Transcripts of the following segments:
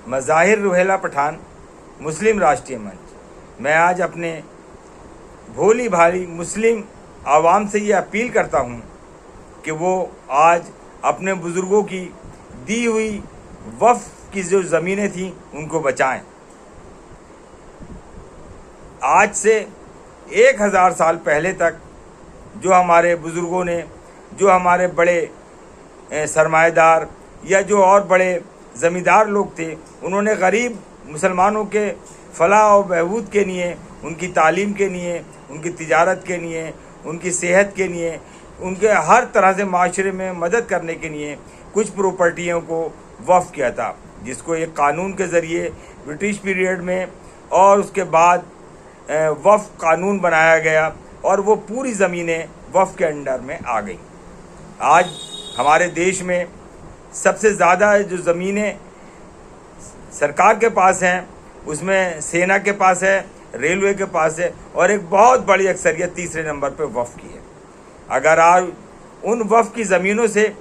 मैं ज़ाहिर रुहेला पठान, मुस्लिम राष्ट्रीय मंच। मैं आज अपने भोली भाली मुस्लिम आवाम से ये अपील करता हूँ कि वो आज अपने बुज़ुर्गों की दी हुई वक्फ की जो ज़मीनें थीं उनको बचाएं। आज से 1000 साल पहले तक जो हमारे बुज़ुर्गों ने, जो हमारे बड़े सरमाएदार या जो और बड़े ज़मींदार लोग थे, उन्होंने गरीब मुसलमानों के फलाह और बहबूद के लिए, उनकी तालीम के लिए, उनकी तिजारत के लिए, उनकी सेहत के लिए, उनके हर तरह से माशरे में मदद करने के लिए कुछ प्रॉपर्टियों को वक्फ किया था, जिसको एक कानून के ज़रिए ब्रिटिश पीरियड में और उसके बाद वक्फ कानून बनाया गया और वो पूरी ज़मीनें वक्फ के अंडर में आ गई। आज हमारे देश में सबसे ज़्यादा जो ज़मीनें सरकार के पास हैं, उसमें सेना के पास है, रेलवे के पास है, और एक बहुत बड़ी अक्सरियत तीसरे नंबर पे वक्फ की है। अगर आज उन वक्फ की ज़मीनों से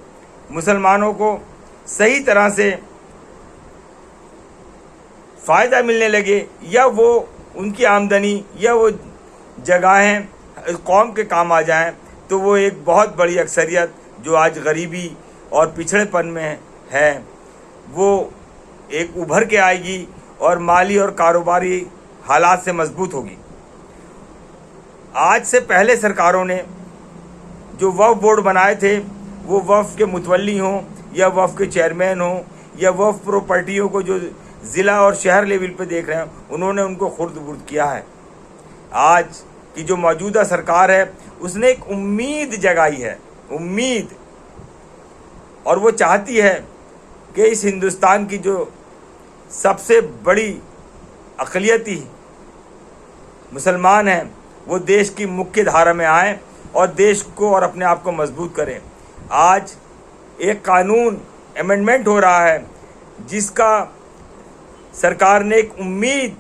मुसलमानों को सही तरह से फ़ायदा मिलने लगे, या वो उनकी आमदनी या वो जगहें कौम के काम आ जाएं, तो वो एक बहुत बड़ी अक्सरियत जो आज गरीबी और पिछड़ेपन में है, वो एक उभर के आएगी और माली और कारोबारी हालात से मजबूत होगी। आज से पहले सरकारों ने जो वक्फ बोर्ड बनाए थे, वो वक्फ के मुतवल्ली हों या वक्फ के चेयरमैन हों या वक्फ प्रॉपर्टियों को जो ज़िला और शहर लेवल पे देख रहे हैं, उन्होंने उनको खुर्द-बुर्द किया है। आज की जो मौजूदा सरकार है, उसने एक उम्मीद जगाई है, उम्मीद, और वो चाहती है कि इस हिंदुस्तान की जो सबसे बड़ी अक़लियती मुसलमान हैं, वो देश की मुख्य धारा में आएँ और देश को और अपने आप को मजबूत करें। आज एक कानून अमेंडमेंट हो रहा है, जिसका सरकार ने एक उम्मीद,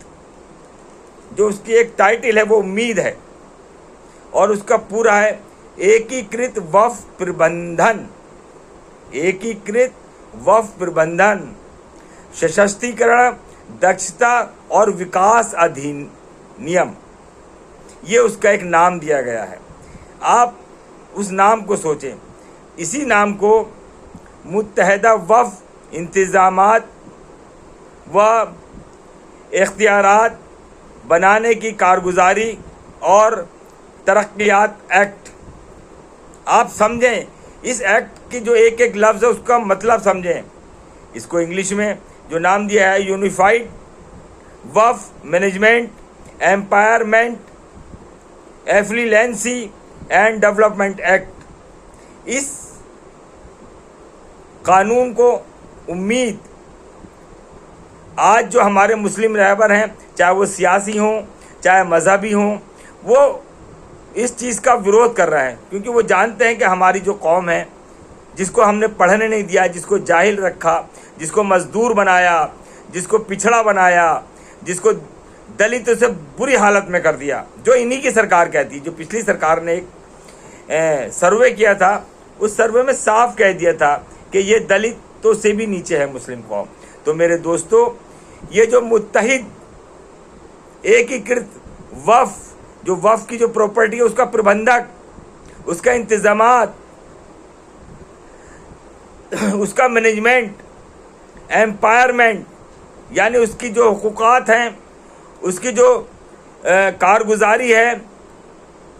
जो उसकी एक टाइटल है वो उम्मीद है, और उसका पूरा है एकीकृत वक्फ प्रबंधन, एकीकृत वक्फ प्रबंधन, सशक्तिकरण, दक्षता और विकास अधिनियम, ये उसका एक नाम दिया गया है। आप उस नाम को सोचें। इसी नाम को मुत्तहदा वक्फ इंतज़ामात व इख्तियारात बनाने की कारगुजारी और तरक्कियात एक्ट, आप समझें। इस एक्ट की जो एक एक लफ्ज़ है उसका मतलब समझें। इसको इंग्लिश में जो नाम दिया है unified Waqf management empowerment efficiency and development act. इस कानून को उम्मीद आज जो हमारे मुस्लिम रहबर हैं, चाहे वो सियासी हों चाहे मजहबी हों, वो इस चीज़ का विरोध कर रहे हैं, क्योंकि वो जानते हैं कि हमारी जो कौम है, जिसको हमने पढ़ने नहीं दिया, जिसको जाहिल रखा, जिसको मजदूर बनाया, जिसको पिछड़ा बनाया, जिसको दलितों से बुरी हालत में कर दिया, जो इन्हीं की सरकार कहती, जो पिछली सरकार ने एक सर्वे किया था, उस सर्वे में साफ कह दिया था कि ये दलितों से भी नीचे है मुस्लिम कौम। तो मेरे दोस्तों, ये जो मुत्तहिद एकीकृत वक्फ, जो वक्फ की जो प्रॉपर्टी है, उसका प्रबंधक, उसका इंतजामात, उसका मैनेजमेंट, एम्पायरमेंट, यानी उसकी जो हुकूकात हैं, उसकी जो कारगुजारी है,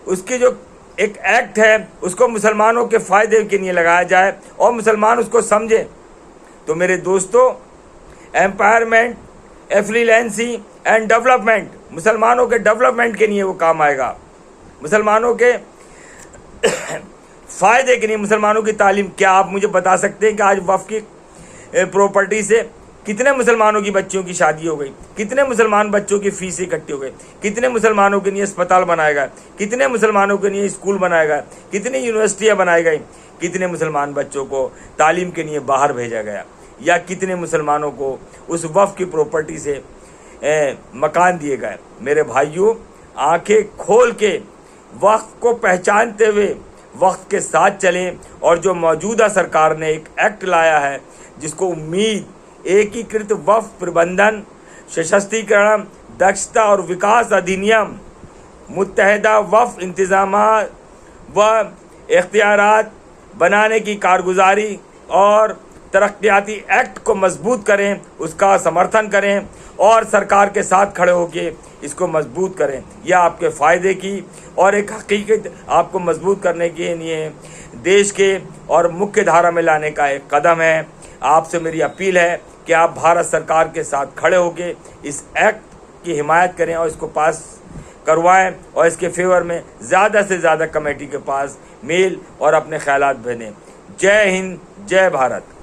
उसकी जो एक एक्ट है, उसको मुसलमानों के फ़ायदे के लिए लगाया जाए और मुसलमान उसको समझें। तो मेरे दोस्तों, एम्पायरमेंट, एफिलिएंसी एंड डेवलपमेंट, मुसलमानों के डेवलपमेंट के लिए वो काम आएगा, मुसलमानों के फ़ायदे के लिए, मुसलमानों की तालीम। क्या आप मुझे बता सकते हैं कि आज वक्फ की प्रॉपर्टी से कितने मुसलमानों की बच्चियों की शादी हो गई, कितने मुसलमान बच्चों की फ़ीस इकट्ठी हो गई, कितने मुसलमानों के लिए अस्पताल बनाया गया, कितने मुसलमानों के लिए स्कूल बनाया गया, कितनी यूनिवर्सिटियाँ बनाई गई, कितने मुसलमान बच्चों को तालीम के लिए बाहर भेजा गया, या कितने मुसलमानों को उस वक्फ की प्रॉपर्टी से मकान दिए गए। मेरे भाइयों, आंखें खोल के वक्त को पहचानते हुए वक्त के साथ चलें, और जो मौजूदा सरकार ने एक एक्ट लाया है जिसको उम्मीद एकीकृत वक्फ प्रबंधन, सशक्तिकरण, दक्षता और विकास अधिनियम, मुत्तहदा वक्फ इंतजामात व इख्तियारात बनाने की कारगुजारी और तरक्याती एक्ट को मजबूत करें, उसका समर्थन करें और सरकार के साथ खड़े होकर इसको मजबूत करें। यह आपके फ़ायदे की और एक हकीकत आपको मजबूत करने के लिए देश के और मुख्य धारा में लाने का एक कदम है। आपसे मेरी अपील है कि आप भारत सरकार के साथ खड़े होकर इस एक्ट की हिमायत करें और इसको पास करवाएं और इसके फेवर में ज़्यादा से ज़्यादा कमेटी के पास मेल और अपने ख्यालात भेजें। जय हिंद, जय भारत।